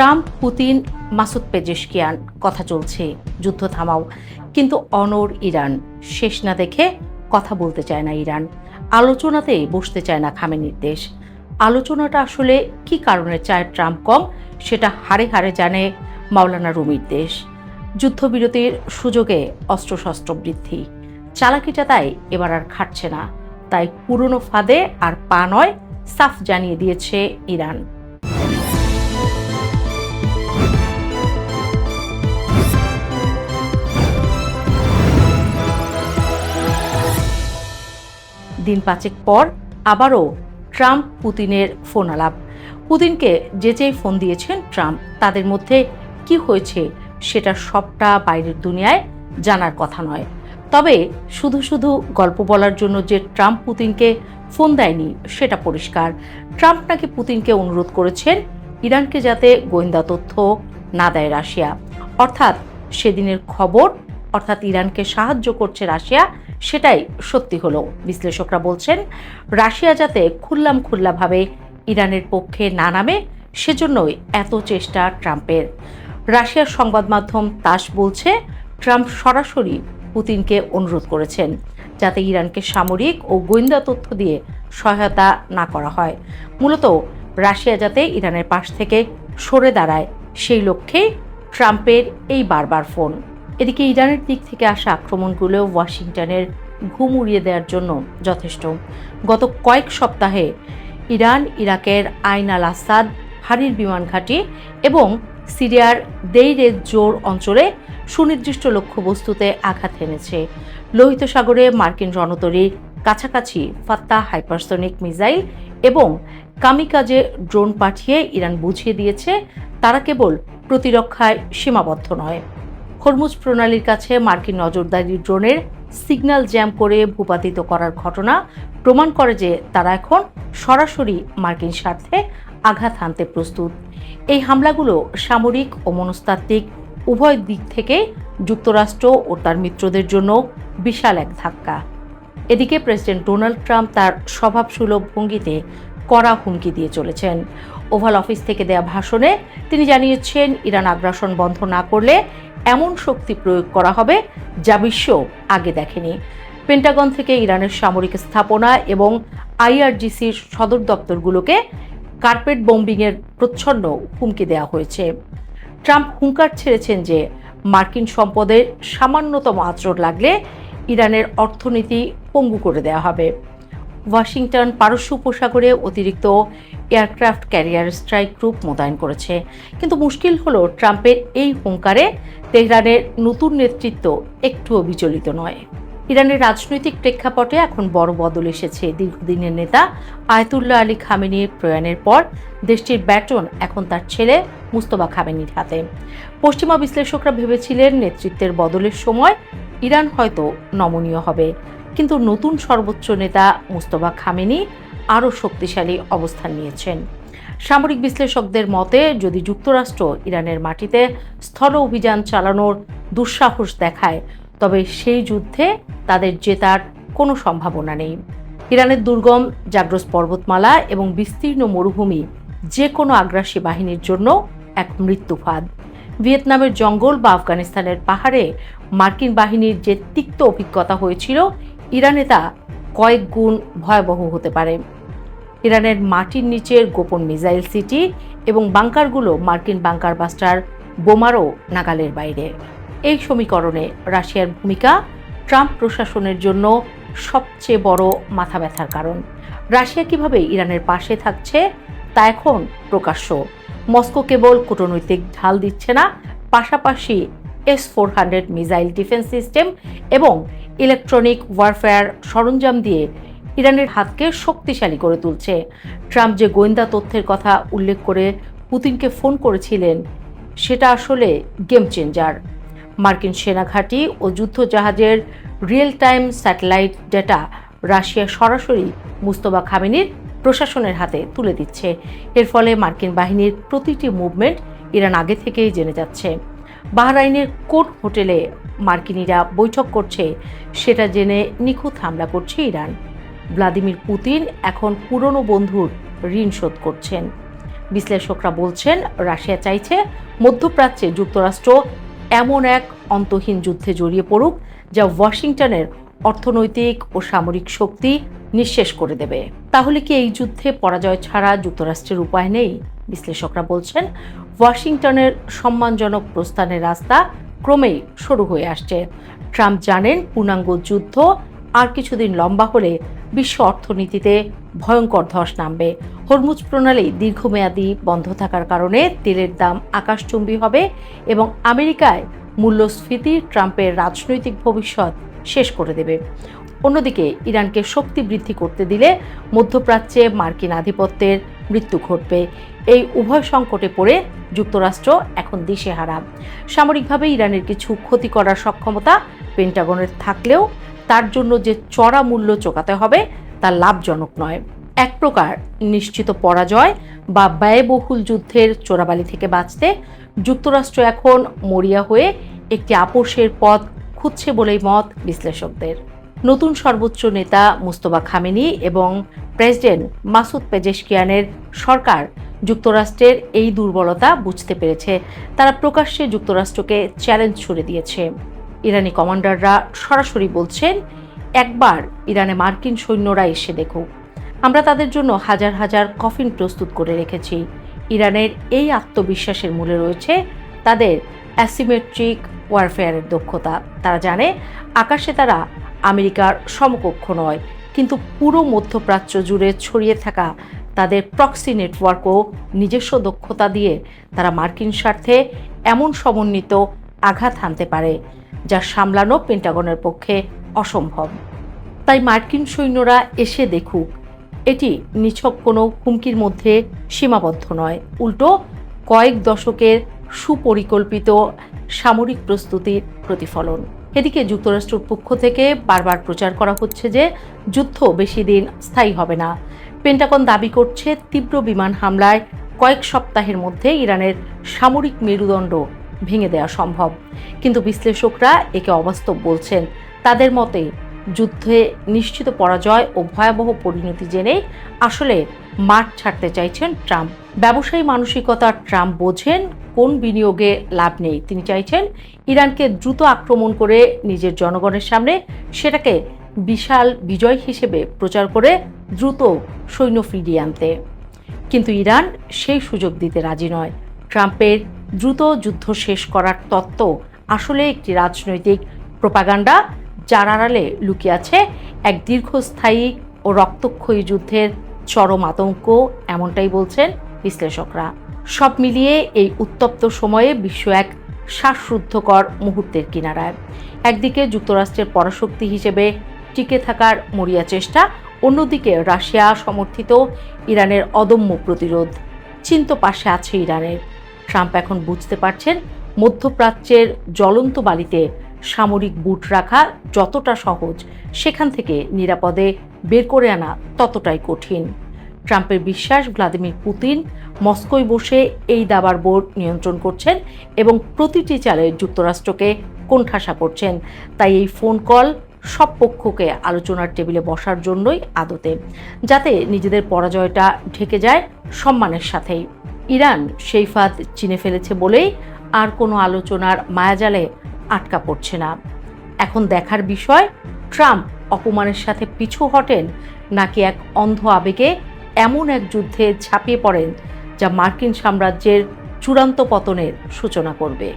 Trump, Putin, Masoud Pezeshkian কথা চলছে যুদ্ধ থামাও, কিন্তু অনড় ইরান। শেষ না দেখে কথা বলতে চায় না ইরান, আলোচনাতে বসতে চায় না খামেনির দেশ। আলোচনাটা আসলে কি কারণে চায় ট্রাম্প কম, সেটা হাড়ে হাড়ে জানে মাওলানা রুমির দেশ। যুদ্ধবিরতির সুযোগে অস্ত্রশস্ত্র বৃদ্ধি, চালাকিটা তাই এবার আর খাটছে না। তাই পুরনো ফাঁদে আর পা নয়, সাফ জানিয়ে দিয়েছে ইরান। দিন পাঁচেক পর আবারও ট্রাম্প পুতিনের ফোন আলাপ। পুতিনকে যেই ফোন দিয়েছেন ট্রাম্প, তাদের মধ্যে কি হয়েছে সেটা সবটা বাইরের দুনিয়ায় জানার কথা নয়। তবে শুধু শুধু গল্প বলার জন্য যে ট্রাম্প পুতিনকে ফোন দেয়নি সেটা পরিষ্কার। ট্রাম্প নাকি পুতিনকে অনুরোধ করেছেন ইরানকে যাতে গোয়েন্দা তথ্য না দেয় রাশিয়া, অর্থাৎ সেদিনের খবর, অর্থাৎ ইরানকে সাহায্য করছে রাশিয়া, সেটাই সত্যি হলো। বিশ্লেষকরা বলছেন রাশিয়া যাতে খোলাভাবে ইরানের পক্ষে না নামে, সেজন্যই এত চেষ্টা ট্রাম্পের। রাশিয়ার সংবাদ মাধ্যম তাস বলছে ট্রাম্প সরাসরি পুতিনকে অনুরোধ করেছেন যাতে ইরানকে সামরিক ও গোয়েন্দা তথ্য দিয়ে সহায়তা না করা হয়। মূলত রাশিয়া যাতে ইরানের পাশ থেকে সরে দাঁড়ায়, সেই লক্ষ্যে ট্রাম্পের এই বারবার ফোন। এদিকে ইরানের দিক থেকে আসা আক্রমণগুলো ওয়াশিংটনের ঘুম উড়িয়ে দেওয়ার জন্য যথেষ্ট। গত কয়েক সপ্তাহে ইরান ইরাকের আইন আল আসাদ হারির বিমান ঘাঁটি এবং সিরিয়ার দেইর এজ জোর অঞ্চলে সুনির্দিষ্ট লক্ষ্যবস্তুতে আঘাত এনেছে। লোহিত সাগরে মার্কিন রণতরীর কাছাকাছি ফাত্তাহ হাইপারসনিক মিসাইল এবং কামিকাজে ড্রোন পাঠিয়ে ইরান বুঝিয়ে দিয়েছে তারা কেবল প্রতিরক্ষায় সীমাবদ্ধ নয়। হরমুজ প্রণালীর কাছে মার্কিন নজরদারি ড্রোনের সিগন্যাল জ্যাম করে ভূপাতিত করার ঘটনা প্রমাণ করে যে তারা এখন সরাসরি মার্কিন স্বার্থে আঘাত হানতে প্রস্তুত। এই হামলাগুলো সামরিক ও মনস্তাত্ত্বিক উভয় দিক থেকে যুক্তরাষ্ট্র ও তার মিত্রদের জন্য বিশাল এক ধাক্কা। এদিকে প্রেসিডেন্ট ডোনাল্ড ট্রাম্প তার স্বভাবসুলভ ভঙ্গিতে কড়া হুমকি দিয়ে চলেছেন। ওভাল অফিস থেকে দেয়া ভাষণে তিনি জানিয়েছেন ইরান আগ্রাসন বন্ধ না করলে এমন শক্তি প্রয়োগ করা হবে যা বিশ্ব আগে দেখেনি। পেন্টাগন থেকে ইরানের সামরিক স্থাপনা এবং আইআরজিসির সদর দপ্তরগুলোকে কার্পেট বোম্বিংয়ের প্রচ্ছন্ন হুমকি দেওয়া হয়েছে। ট্রাম্প হুঙ্কার ছেড়েছেন যে মার্কিন সম্পদের সামান্যতম আঁচড় লাগলে ইরানের অর্থনীতি পঙ্গু করে দেওয়া হবে। ওয়াশিংটন পারস্য উপসাগরে অতিরিক্ত এয়ারক্রাফট ক্যারিয়ার স্ট্রাইক গ্রুপ মোতায়েন করেছে। কিন্তু মুশকিল হলো ট্রাম্পের এই হুঙ্কারে তেহরানের নতুন নেতৃত্ব একটুও বিচলিত নয়। ইরানের রাজনৈতিক প্রেক্ষাপটে এখন বড় বদল এসেছে। দীর্ঘদিনের নেতা আয়াতুল্লাহ আলী খামেনির প্রয়াণের পর দেশটির ব্যাটন এখন তার ছেলে মুস্তফা খামেনির হাতে। পশ্চিমা বিশ্লেষকরা ভেবেছিলেন নেতৃত্বের বদলের সময় ইরান হয়তো নমনীয় হবে, কিন্তু নতুন সর্বোচ্চ নেতা মুস্তফা খামেনি আরও শক্তিশালী অবস্থান নিয়েছেন। সামরিক বিশ্লেষকদের মতে যদি যুক্তরাষ্ট্র ইরানের মাটিতে স্থল অভিযান চালানোর দুঃসাহস দেখায়, তবে সেই যুদ্ধে তাদের জেতার কোনো সম্ভাবনা নেই। ইরানের দুর্গম জাগ্রস পর্বতমালা এবং বিস্তীর্ণ মরুভূমি যে কোনো আগ্রাসী বাহিনীর জন্য এক মৃত্যুফাদ। ভিয়েতনামের জঙ্গল বা আফগানিস্তানের পাহাড়ে মার্কিন বাহিনীর যে তিক্ত অভিজ্ঞতা হয়েছিল, ইরানে তা কয়েক গুণ ভয়াবহ হতে পারে। ইরানের মাটির নিচের গোপন মিসাইল সিটি এবং বাংকারগুলো মার্কিন বাংকার বাস্টার বোমারও নাগালের বাইরে। এই সমীকরণে রাশিয়ার ভূমিকা ট্রাম্প প্রশাসনের জন্য সবচেয়ে বড় মাথা ব্যথার কারণ। রাশিয়া কিভাবে ইরানের পাশে থাকছে তা এখন প্রকাশ্য। মস্কো কেবল কূটনৈতিক ঢাল দিচ্ছে না, পাশাপাশি S-400 মিসাইল ডিফেন্স সিস্টেম এবং ইলেকট্রনিক ওয়ারফেয়ার সরঞ্জাম দিয়ে ইরানের হাতকে শক্তিশালী করে তুলছে। ট্রাম্প যে গোয়েন্দা তথ্যের কথা উল্লেখ করে পুতিনকে ফোন করেছিলেন, সেটা আসলে গেম চেঞ্জার। মার্কিন সেনাঘাঁটি ও যুদ্ধজাহাজের রিয়েল টাইম স্যাটেলাইট ডেটা রাশিয়া সরাসরি মুস্তফা খামেনির প্রশাসনের হাতে তুলে দিচ্ছে। এর ফলে মার্কিন বাহিনীর প্রতিটি মুভমেন্ট ইরান আগে থেকেই জেনে যাচ্ছে। বাহরাইনের কোন হোটেলে মার্কিনিরা বৈঠক করছে সেটা জেনে নিখুঁত হামলা করছে ইরান। ভ্লাদিমির পুতিন এখন পুরনো বন্ধুর ঋণ শোধ করছেন। বিশ্লেষকরা বলছেন রাশিয়া চাইছে মধ্যপ্রাচ্যে যুক্তরাষ্ট্র এমন এক অন্তহীন যুদ্ধে জড়িয়ে পড়ুক যা ওয়াশিংটনের অর্থনৈতিক ও সামরিক শক্তি নিঃশেষ করে দেবে। তাহলে কি এই যুদ্ধে পরাজয় ছাড়া যুক্তরাষ্ট্রের উপায় নেই? বিশ্লেষকরা বলছেন ওয়াশিংটনের সম্মানজনক প্রস্থানের রাস্তা ক্রমেই শুরু হয়ে আসছে। ট্রাম্প জানেন পূর্ণাঙ্গ যুদ্ধ আর কিছুদিন লম্বা হলে বিশ্ব অর্থনীতিতে ভয়ঙ্কর ধস নামবে। হরমুজ প্রণালী দীর্ঘমেয়াদী বন্ধ থাকার কারণে তেলের দাম আকাশচুম্বী হবে এবং আমেরিকায় মূল্যস্ফীতি ট্রাম্পের রাজনৈতিক ভবিষ্যৎ শেষ করে দেবে। অন্যদিকে ইরানকে শক্তি বৃদ্ধি করতে দিলে মধ্যপ্রাচ্যে মার্কিন আধিপত্যের মৃত্যু ঘটবে। এই উভয় সংকটে পড়ে যুক্তরাষ্ট্র এখন দিশেহারা। সামরিকভাবে ইরানের কিছু ক্ষতি করার সক্ষমতা পেন্টাগনের থাকলেও তার জন্য যে চড়া মূল্য চোকাতে হবে তা লাভজনক নয়। এক প্রকার নিশ্চিত পরাজয় বা ব্যয়বহুল যুদ্ধের চোরাবালি থেকে বাঁচতে যুক্তরাষ্ট্র এখন মরিয়া হয়ে একটি আপোষের পথ খুঁজছে বলেই মত বিশ্লেষকদের। নতুন সর্বোচ্চ নেতা মুস্তফা খামেনি এবং প্রেসিডেন্ট মাসুদ পেজেশকিয়ানের সরকার যুক্তরাষ্ট্রের এই দুর্বলতা বুঝতে পেরেছে। তারা প্রকাশ্যে যুক্তরাষ্ট্রকে চ্যালেঞ্জ ছুড়ে দিয়েছে। ইরানি কমান্ডাররা সরাসরি বলছেন, একবার ইরানে মার্কিন সৈন্যরা এসে দেখুক, আমরা তাদের জন্য হাজার হাজার কফিন প্রস্তুত করে রেখেছি। ইরানের এই আত্মবিশ্বাসের মূলে রয়েছে তাদের অ্যাসিমেট্রিক ওয়ারফেয়ারের দক্ষতা। তারা জানে আকাশে তারা আমেরিকার সমকক্ষ নয়, কিন্তু পুরো মধ্যপ্রাচ্য জুড়ে ছড়িয়ে থাকা তাদের প্রক্সি নেটওয়ার্ক ও নিজস্ব দক্ষতা দিয়ে তারা মার্কিন স্বার্থে এমন সমন্বিত আঘাত হানতে পারে যা সামলানো পেন্টাগনের পক্ষে অসম্ভব। তাই মার্কিন সৈন্যরা এসে দেখুক এটি নিছক কোনো হুমকির মধ্যে সীমাবদ্ধ নয়, উল্টো কয়েক দশকের সুপরিকল্পিত সামরিক প্রস্তুতির প্রতিফলন। এদিকে যুক্তরাষ্ট্রের পক্ষ থেকে বারবার প্রচার করা হচ্ছে যে যুদ্ধ বেশি দিন স্থায়ী হবে না। পেন্টাগন দাবি করছে তীব্র বিমান হামলায় কয়েক সপ্তাহের মধ্যে ইরানের সামরিক মেরুদণ্ড ভেঙে দেওয়া সম্ভব, কিন্তু বিশ্লেষকরা একে অবাস্তব বলছেন। তাদের মতে যুদ্ধে নিশ্চিত পরাজয় ও ভয়াবহ পরিণতি জেনে আসলে মাঠ ছাড়তে চাইছেন ট্রাম্প। ব্যবসায়ী মানসিকতার ট্রাম্প বোঝেন কোন বিনিয়োগে লাভ নেই। তিনি চাইছেন ইরানকে দ্রুত আক্রমণ করে নিজের জনগণের সামনে সেটাকে বিশাল বিজয় হিসেবে প্রচার করে দ্রুত সৈন্য ফিরিয়ে আনতে, কিন্তু ইরান সেই সুযোগ দিতে রাজি নয়। ট্রাম্পের দ্রুত যুদ্ধ শেষ করার তত্ত্ব আসলে একটি রাজনৈতিক প্রোপাগান্ডা, যার আড়ালে লুকিয়ে আছে এক দীর্ঘস্থায়ী ও রক্তক্ষয়ী যুদ্ধের চরম আতঙ্ক, এমনটাই বলছেন বিশ্লেষকরা। সব মিলিয়ে এই উত্তপ্ত সময়ে বিশ্ব এক শ্বাসরুদ্ধকর মুহূর্তের কিনারায়। একদিকে যুক্তরাষ্ট্রের পরাশক্তি হিসেবে টিকে থাকার মরিয়া চেষ্টা, অন্যদিকে রাশিয়া সমর্থিত ইরানের অদম্য প্রতিরোধ। চিন্তা পাশে আছে ইরানের। ট্রাম্প এখন বুঝতে পারছেন মধ্যপ্রাচ্যের জ্বলন্ত বালিতে সামরিক বুট রাখা যতটা সহজ, সেখান থেকে নিরাপদে বের করে আনা ততটাই কঠিন। ট্রাম্পের বিশ্বাস ভ্লাদিমির পুতিন মস্কোয় বসে এই দাবার বোর্ড নিয়ন্ত্রণ করছেন এবং প্রতিটি চালে যুক্তরাষ্ট্রকে কোণঠাসা করছেন। তাই এই ফোন কল সব পক্ষকে আলোচনার টেবিলে বসার জন্যই আদতে, যাতে নিজেদের পরাজয়টা ঢেকে যায় সম্মানের সাথেই। ইরান সেই ফাঁদ চিনে ফেলেছে বলেই আর কোনো আলোচনার মায়াজালে আটকা পড়ছে না। এখন দেখার বিষয় ট্রাম্প অপমানের সাথে পিছু হটেন নাকি এক অন্ধ আবেগে এমন এক যুদ্ধে ঝাঁপিয়ে পড়েন যা মার্কিন সাম্রাজ্যের চূড়ান্ত পতনের সূচনা করবে।